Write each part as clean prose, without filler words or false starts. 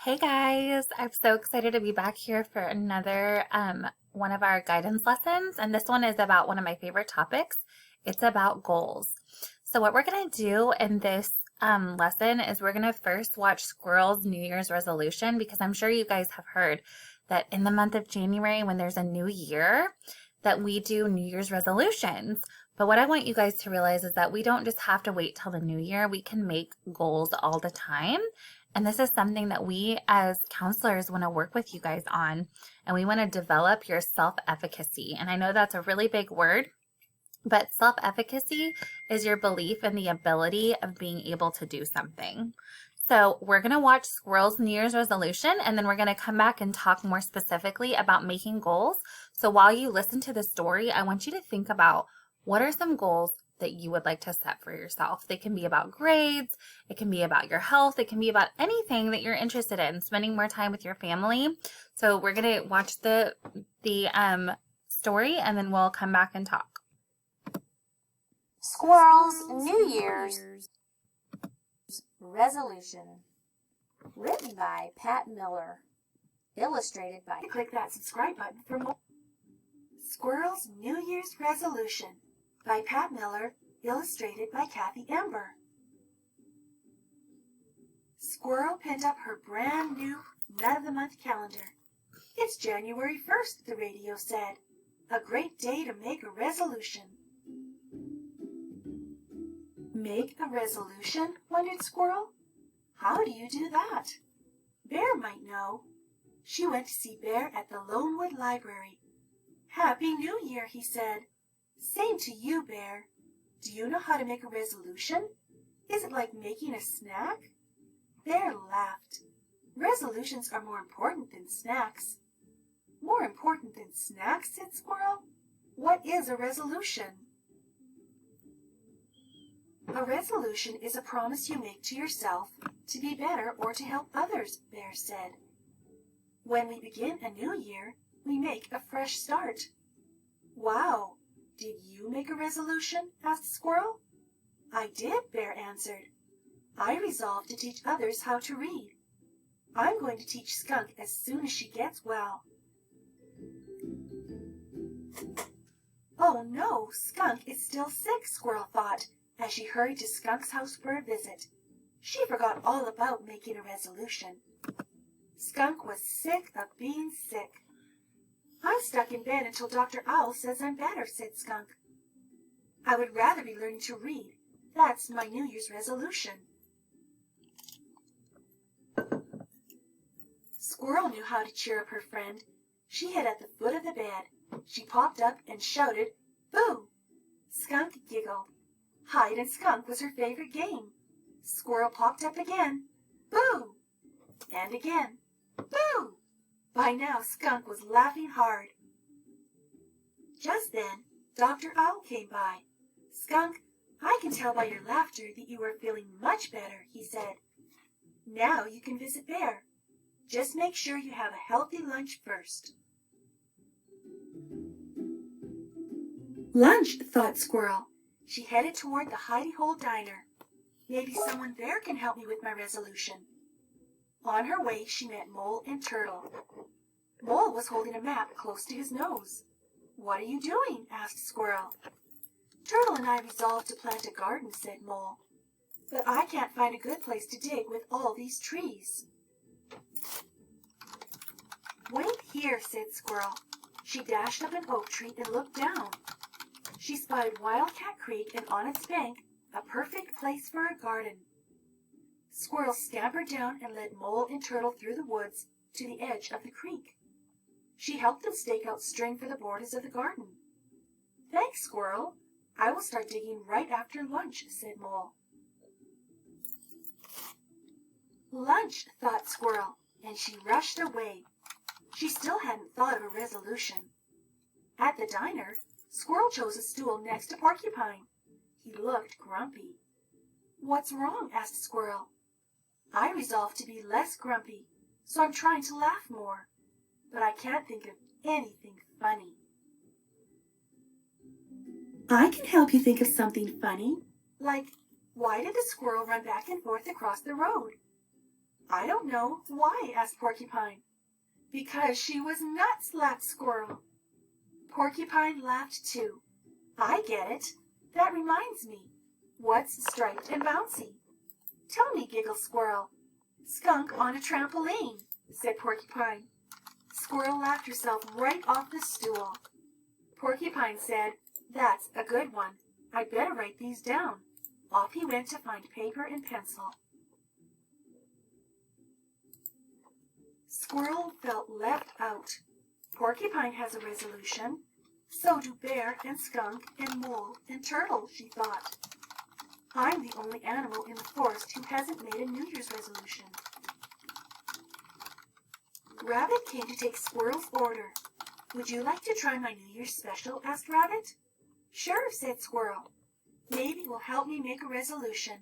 Hey guys, I'm so excited to be back here for another one of our guidance lessons. And this one is about one of my favorite topics. It's about goals. So what we're going to do in this lesson is we're going to first watch Squirrel's New Year's resolution, because I'm sure you guys have heard that in the month of January, when there's a new year, that we do New Year's resolutions. But what I want you guys to realize is that we don't just have to wait till the new year. We can make goals all the time. And this is something that we as counselors want to work with you guys on. And we want to develop your self-efficacy. And I know that's a really big word, but self-efficacy is your belief in the ability of being able to do something. So we're going to watch Squirrel's New Year's resolution, and then we're going to come back and talk more specifically about making goals. So while you listen to the story, I want you to think about what are some goals that you would like to set for yourself. They can be about grades, it can be about your health, it can be about anything that you're interested in, spending more time with your family. So we're going to watch the story, and then we'll come back and talk. Squirrel's New Year's Resolution. Written by Pat Miller. Illustrated by... Click that subscribe button for more. Squirrel's New Year's Resolution by Pat Miller. Illustrated by Kathy Ember. Squirrel pinned up her brand new Nut of the Month calendar. It's January 1st, the radio said. A great day to make a resolution. Make a resolution? Wondered Squirrel. How do you do that? Bear might know. She went to see Bear at the Lonewood Library. Happy New Year, he said. Same to you, Bear. Do you know how to make a resolution? Is it like making a snack? Bear laughed. Resolutions are more important than snacks. More important than snacks, said Squirrel. What is a resolution? A resolution is a promise you make to yourself to be better or to help others, Bear said. When we begin a new year, we make a fresh start. Wow! Did you make a resolution? Asked Squirrel. I did, Bear answered. I resolved to teach others how to read. I'm going to teach Skunk as soon as she gets well. Oh no, Skunk is still sick, Squirrel thought, as she hurried to Skunk's house for a visit. She forgot all about making a resolution. Skunk was sick of being sick. I'm stuck in bed until Dr. Owl says I'm better, said Skunk. I would rather be learning to read. That's my New Year's resolution. Squirrel knew how to cheer up her friend. She hid at the foot of the bed. She popped up and shouted, "Boo!" Skunk giggled. Hide and Skunk was her favorite game. Squirrel popped up again. "Boo!" And again. "Boo!" By now Skunk was laughing hard. Just then, Dr. Owl came by. "Skunk, I can tell by your laughter that you are feeling much better," he said. "Now you can visit Bear. Just make sure you have a healthy lunch first." Lunch, thought Squirrel. She headed toward the hidey-hole diner. Maybe someone there can help me with my resolution. On her way, she met Mole and Turtle. Mole was holding a map close to his nose. "What are you doing?" asked Squirrel. "Turtle and I resolved to plant a garden," said Mole. "But I can't find a good place to dig with all these trees." "Wait here," said Squirrel. She dashed up an oak tree and looked down. She spied Wildcat Creek, and on its bank, a perfect place for a garden. Squirrel scampered down and led Mole and Turtle through the woods to the edge of the creek. She helped them stake out string for the borders of the garden. "Thanks, Squirrel. I will start digging right after lunch," said Mole. Lunch, thought Squirrel, and she rushed away. She still hadn't thought of a resolution. At the diner, Squirrel chose a stool next to Porcupine. He looked grumpy. "What's wrong?" asked Squirrel. "I resolved to be less grumpy, so I'm trying to laugh more. But I can't think of anything funny." "I can help you think of something funny. Like, why did the squirrel run back and forth across the road? I don't know. Why? Asked Porcupine. Because she was nuts, laughed Squirrel. Porcupine laughed too. I get it. That reminds me. What's striped and bouncy? Tell me, giggled Squirrel. Skunk on a trampoline, said Porcupine. Squirrel laughed herself right off the stool. Porcupine said, That's a good one. I'd better write these down. Off he went to find paper and pencil. Squirrel felt left out. Porcupine has a resolution. So do Bear and Skunk and Mole and Turtle, she thought. I'm the only animal in the forest who hasn't made a New Year's resolution. Rabbit came to take Squirrel's order. Would you like to try my New Year's special? Asked Rabbit. Sure, said Squirrel. Maybe it will help me make a resolution.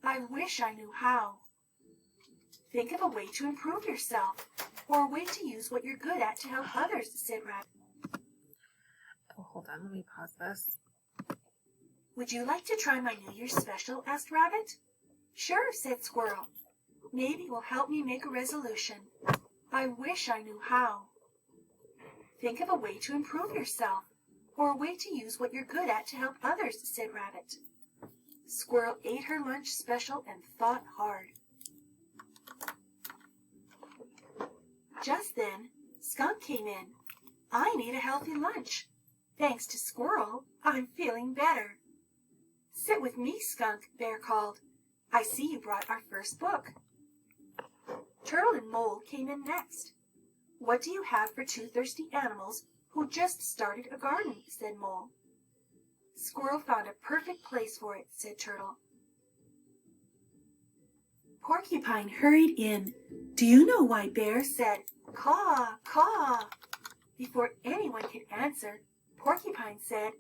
I wish I knew how. Think of a way to improve yourself, or a way to use what you're good at to help others, said Rabbit. Oh, hold on, let me pause this. Would you like to try my New Year's special? Asked Rabbit. Sure, said Squirrel. Maybe it will help me make a resolution. I wish I knew how. Think of a way to improve yourself, or a way to use what you're good at to help others, said Rabbit. Squirrel ate her lunch special and thought hard. Just then, Skunk came in. I need a healthy lunch. Thanks to Squirrel, I'm feeling better. Sit with me, Skunk, Bear called. I see you brought our first book. Turtle and Mole came in next. What do you have for two thirsty animals who just started a garden? Said Mole. Squirrel found a perfect place for it, said Turtle. Porcupine hurried in. Do you know why Bear said, caw, caw? Before anyone could answer, Porcupine said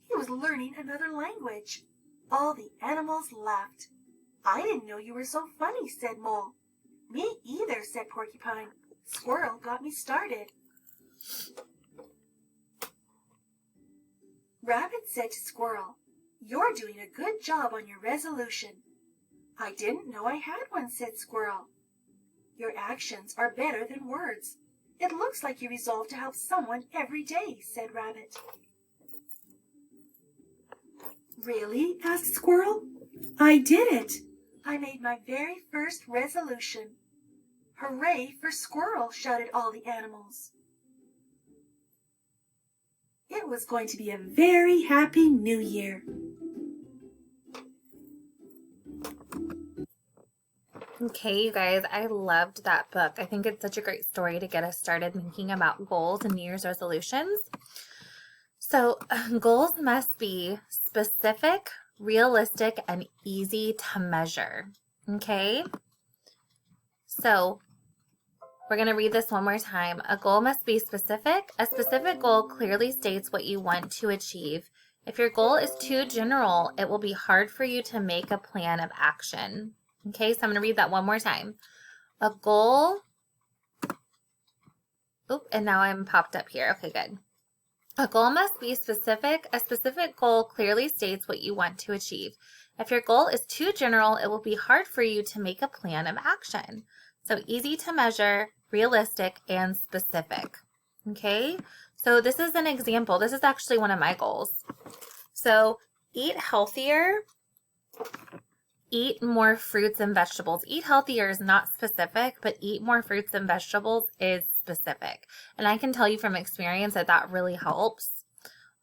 he was learning another language. All the animals laughed. I didn't know you were so funny, said Mole. Me either, said Porcupine. Squirrel got me started. Rabbit said to Squirrel, You're doing a good job on your resolution. I didn't know I had one, said Squirrel. Your actions are better than words. It looks like you resolved to help someone every day, said Rabbit. Really? Asked Squirrel. I did it. I made my very first resolution. Hooray for Squirrel, shouted all the animals. It was going to be a very happy New Year. Okay, you guys, I loved that book. I think it's such a great story to get us started thinking about goals and New Year's resolutions. So, goals must be specific, realistic, and easy to measure. Okay? So, we're going to read this one more time. A goal must be specific. A specific goal clearly states what you want to achieve. If your goal is too general, it will be hard for you to make a plan of action. Okay, so I'm going to read that one more time. A goal, and now I'm popped up here. Okay, good. A goal must be specific. A specific goal clearly states what you want to achieve. If your goal is too general, it will be hard for you to make a plan of action. So easy to measure, realistic, and specific. Okay, so this is an example. This is actually one of my goals. So eat healthier. Eat more fruits and vegetables. Eat healthier is not specific, but eat more fruits and vegetables is specific. And I can tell you from experience that that really helps.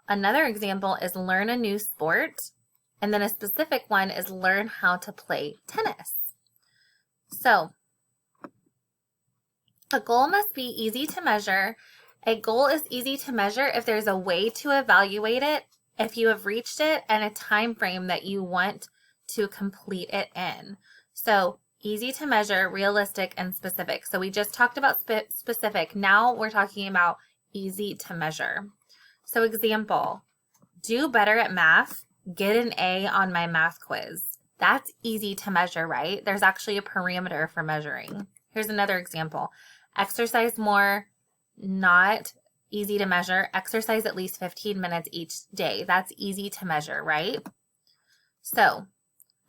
Another example is learn a new sport. And then a specific one is learn how to play tennis. So a goal must be easy to measure. A goal is easy to measure if there's a way to evaluate it, if you have reached it, and a time frame that you want to complete it in. So easy to measure, realistic, and specific. So we just talked about specific. Now we're talking about easy to measure. So example, do better at math, get an A on my math quiz. That's easy to measure, right? There's actually a parameter for measuring. Here's another example. Exercise more, not easy to measure. Exercise at least 15 minutes each day. That's easy to measure, right? So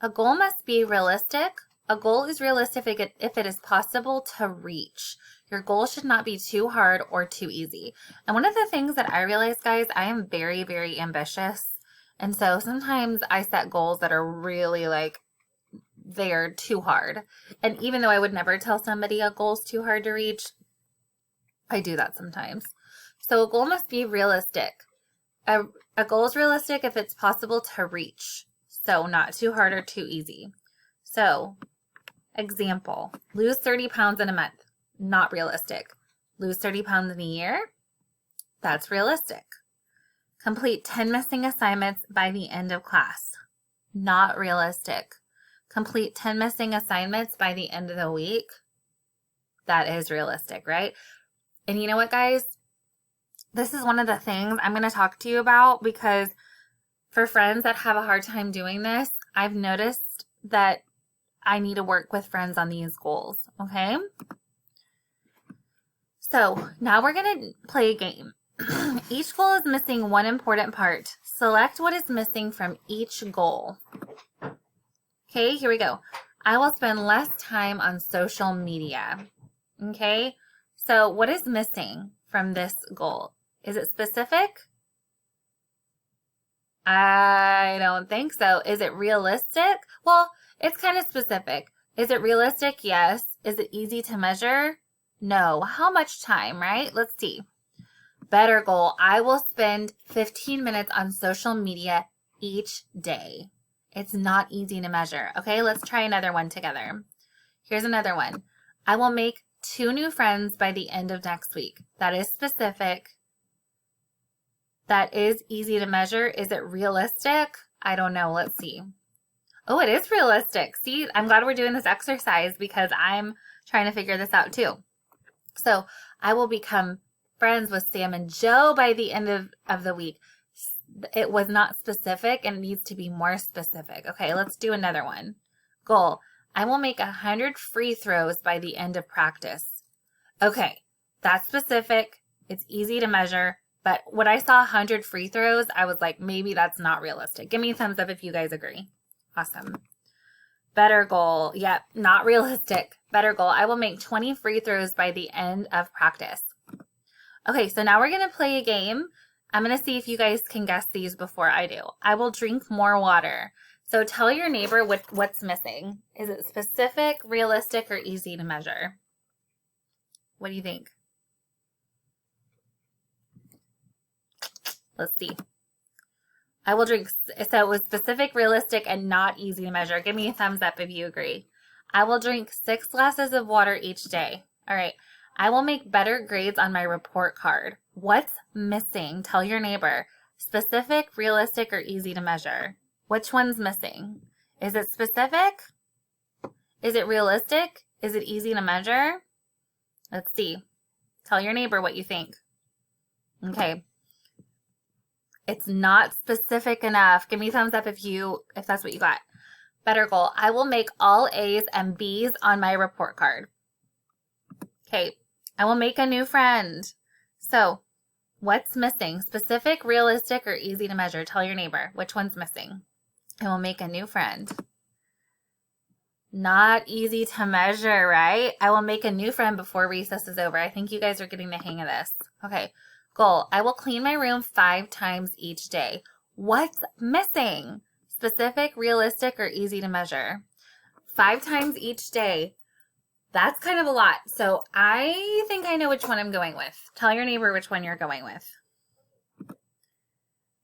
a goal must be realistic. a goal is realistic if it is possible to reach. Your goal should not be too hard or too easy. And one of the things that I realize, guys, I am very, very ambitious. And so sometimes I set goals that are really like, they're too hard. And even though I would never tell somebody a goal's too hard to reach, I do that sometimes. So a goal must be realistic. A goal is realistic if it's possible to reach. So not too hard or too easy. So, example, lose 30 pounds in a month. Not realistic. Lose 30 pounds in a year. That's realistic. Complete 10 missing assignments by the end of class. Not realistic. Complete 10 missing assignments by the end of the week. That is realistic, right? And you know what, guys? This is one of the things I'm going to talk to you about because for friends that have a hard time doing this, I've noticed that I need to work with friends on these goals, okay? So now we're going to play a game. Each goal is missing one important part. Select what is missing from each goal. Okay, here we go. I will spend less time on social media. Okay, so what is missing from this goal? Is it specific? I don't think so. Is it realistic? Well, it's kind of specific. Is it realistic? Yes. Is it easy to measure? No. How much time, right? Let's see. Better goal. I will spend 15 minutes on social media each day. It's not easy to measure. Okay, let's try another one together. Here's another one. I will make 2 new friends by the end of next week. That is specific. That is easy to measure. Is it realistic? I don't know. Let's see. Oh, it is realistic. See, I'm glad we're doing this exercise because I'm trying to figure this out too. So I will become friends with Sam and Joe by the end of the week. It was not specific and it needs to be more specific. Okay, let's do another one. Goal. I will make 100 free throws by the end of practice. Okay, that's specific. It's easy to measure. But when I saw 100 free throws, I was like, maybe that's not realistic. Give me a thumbs up if you guys agree. Awesome. Better goal. Yep, not realistic. Better goal. I will make 20 free throws by the end of practice. Okay, so now we're going to play a game. I'm going to see if you guys can guess these before I do. I will drink more water. So tell your neighbor what's missing. Is it specific, realistic, or easy to measure? What do you think? Let's see. I will drink, so it was specific, realistic, and not easy to measure. Give me a thumbs up if you agree. I will drink 6 glasses of water each day. All right. I will make better grades on my report card. What's missing? Tell your neighbor. Specific, realistic, or easy to measure? Which one's missing? Is it specific? Is it realistic? Is it easy to measure? Let's see. Tell your neighbor what you think. Okay. It's not specific enough. Give me a thumbs up if that's what you got. Better goal. I will make all A's and B's on my report card. Okay. I will make a new friend. So, what's missing? Specific, realistic, or easy to measure? Tell your neighbor. Which one's missing? I will make a new friend. Not easy to measure, right? I will make a new friend before recess is over. I think you guys are getting the hang of this. Okay. Goal. I will clean my room 5 times each day. What's missing? Specific, realistic, or easy to measure? 5 times each day. That's kind of a lot. So I think I know which one I'm going with. Tell your neighbor which one you're going with.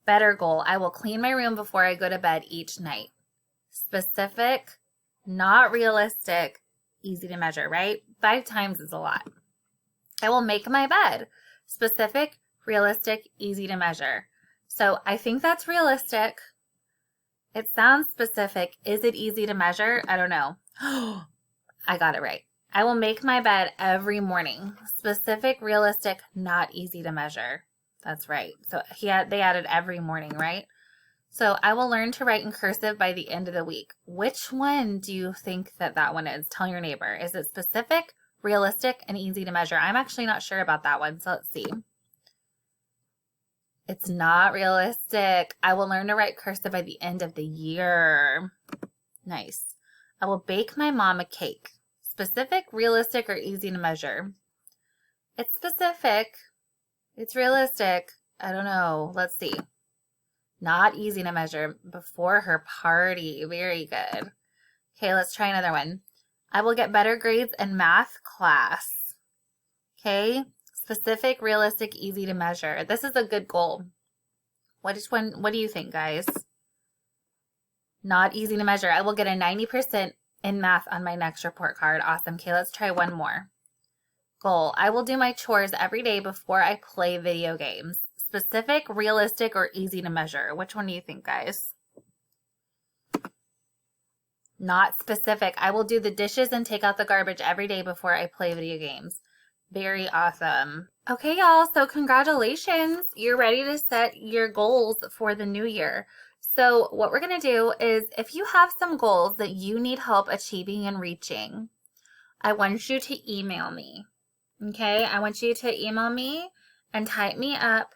Better goal. I will clean my room before I go to bed each night. Specific, not realistic, easy to measure, right? 5 times is a lot. I will make my bed. Specific, realistic, easy to measure. So I think that's realistic. It sounds specific. Is it easy to measure? I don't know. I got it right. I will make my bed every morning. Specific, realistic, not easy to measure. That's right. So they added every morning, right? So I will learn to write in cursive by the end of the week. Which one do you think that one is? Tell your neighbor. Is it specific, realistic, and easy to measure? I'm actually not sure about that one, so let's see. It's not realistic. I will learn to write cursive by the end of the year. Nice. I will bake my mom a cake. Specific, realistic, or easy to measure? It's specific. It's realistic. I don't know. Let's see. Not easy to measure. Before her party. Very good. Okay, let's try another one. I will get better grades in math class. Okay. Specific, realistic, easy to measure. This is a good goal. What do you think, guys? Not easy to measure. I will get a 90% in math on my next report card. Awesome. Okay, let's try one more. Goal. I will do my chores every day before I play video games. Specific, realistic, or easy to measure? Which one do you think, guys? Not specific. I will do the dishes and take out the garbage every day before I play video games. Very awesome. Okay, y'all. So congratulations. You're ready to set your goals for the new year. So what we're going to do is if you have some goals that you need help achieving and reaching, I want you to email me. Okay? I want you to email me and type me up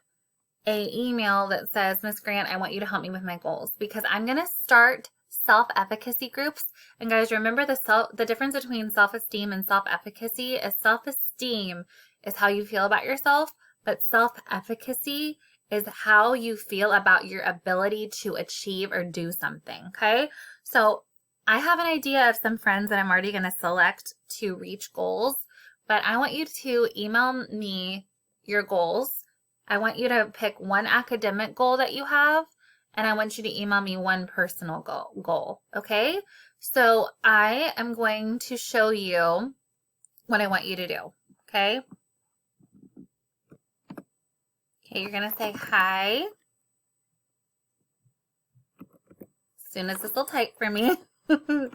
an email that says, Miss Grant, I want you to help me with my goals, because I'm going to start self-efficacy groups. And guys, remember the difference between self-esteem and self-efficacy is self-esteem is how you feel about yourself, but self-efficacy is how you feel about your ability to achieve or do something. Okay? So I have an idea of some friends that I'm already going to select to reach goals, but I want you to email me your goals. I want you to pick one academic goal that you have, and I want you to email me one personal goal, okay? So I am going to show you what I want you to do, okay? Okay, you're going to say hi. As soon as this will type for me. Okay,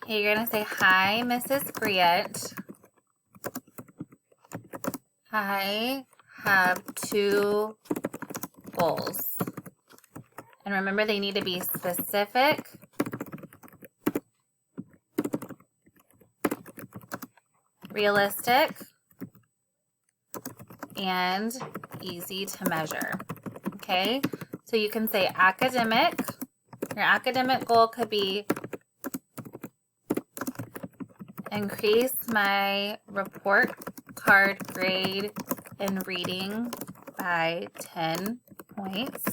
you're going to say, hi, Mrs. Grant. I have 2 goals. And remember, they need to be specific, realistic, and easy to measure. Okay? So you can say academic. Your academic goal could be increase my report card grade in reading by 10 points.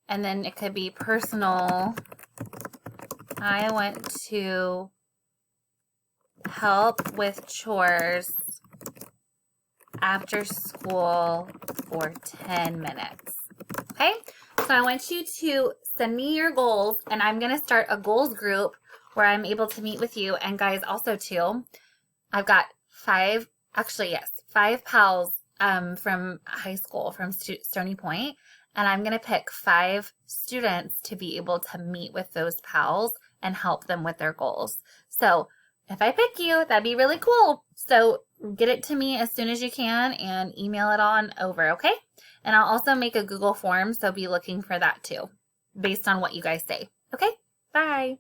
And then it could be personal. I want to help with chores after school for 10 minutes. Okay? So I want you to send me your goals, and I'm going to start a goals group where I'm able to meet with you. And guys, also too, I've got 5 pals from high school, from Stony Point, and I'm going to pick 5 students to be able to meet with those pals and help them with their goals. So if I pick you, that'd be really cool. So get it to me as soon as you can and email it on over, okay? And I'll also make a Google form, so be looking for that too, based on what you guys say. Okay? Bye.